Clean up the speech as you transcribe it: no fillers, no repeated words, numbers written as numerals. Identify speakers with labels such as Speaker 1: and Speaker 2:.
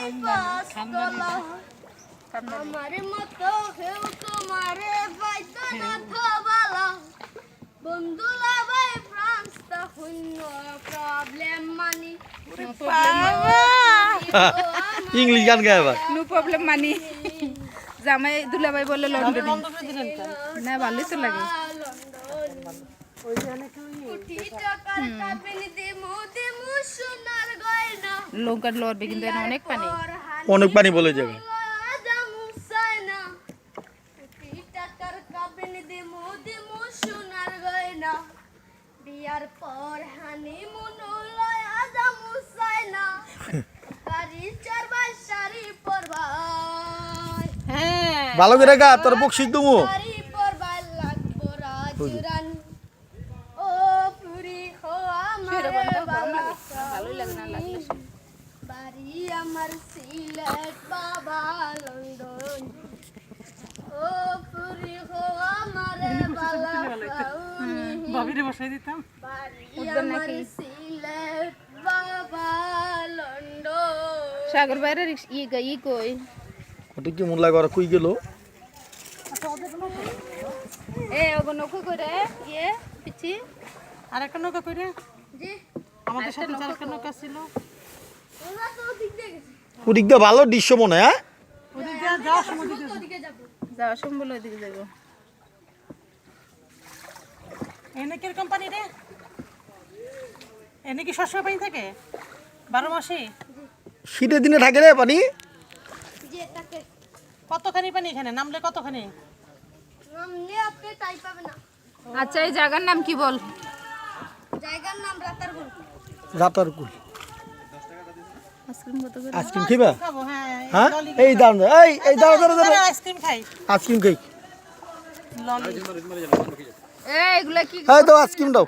Speaker 1: পাঁচতলা আমার মতো কেউ তোমারে পাইতো না থবালা বন্ধুলা ভাই ফ্রান্সটা শূন্য প্রবলেম মানি
Speaker 2: ইংলিশ গান গায় আবার
Speaker 3: নো প্রবলেম মানি জামাই দুলাভাই বলে লন্ডনে না ভালোই তো লাগে লঙ্কার লড়বে কিন্তু এখানে অনেক পানি
Speaker 2: অনেক পানি বলে যাবে
Speaker 1: বিয়ার পর হানিমুন লয়া যামু সাইনা গাড়ি চড়বাই শাড়ি পরবাই
Speaker 3: হ্যাঁ
Speaker 2: ভালো করে গা তোর বকশিস দুমু
Speaker 1: শাড়ি পরবাই লাগবো রাজরান ও পুরি হো আমার
Speaker 3: ভালোই লাগে না লাগলে
Speaker 1: বাড়ি আমার সিলেট বাবা লন্ডন ও পুরি হো আমার বালা
Speaker 4: বাবিরে বসাই দিতাম
Speaker 1: বাড়ি আমার সিলেট বাবা লন্ডন
Speaker 3: সাগর বাইরে ই কই
Speaker 2: ওটা কি মন লাগে ওরা কই গেল
Speaker 3: এ ওগো নৌকো করে ইয়ে পিছি
Speaker 4: আর একটা নৌকা কইরে
Speaker 1: জি
Speaker 4: আমাদের সাথে চার একটা নৌকা ছিল
Speaker 1: ওরা তো দিক দিয়ে গেছে
Speaker 2: ওদিক দিয়ে ভালো দৃশ্য মনে হয়
Speaker 4: ওদিক দিয়ে যাওয়ার সময় দিকে
Speaker 1: ওদিকে যাব
Speaker 3: যাওয়া সম্বল ওইদিকে যাবো
Speaker 4: এনে কিরকম পানি রে এনে কি সবসময় পানি থাকে 12 মাসে
Speaker 2: শীতের দিনে থাকে রে পানি
Speaker 1: জি এটাকে
Speaker 4: কতখানি পানি এখানে নামলে কতখানি
Speaker 1: নামলে আপনি টাই পাবে না
Speaker 3: আচ্ছা এই জায়গার নাম কি বল
Speaker 1: জায়গার নাম রাতারগুল
Speaker 2: রাতার কুল
Speaker 3: আইসক্রিম কত করে
Speaker 2: আইসক্রিম খাইবা
Speaker 4: খাবো হ্যাঁ
Speaker 2: হ্যাঁ
Speaker 4: ললি
Speaker 2: এই দাঁড়ান এই দাঁড়া
Speaker 4: আইসক্রিম খাই
Speaker 2: আইসক্রিম খাই
Speaker 4: ললি
Speaker 3: এ এগুলা কি
Speaker 2: এই দাও আইসক্রিম দাও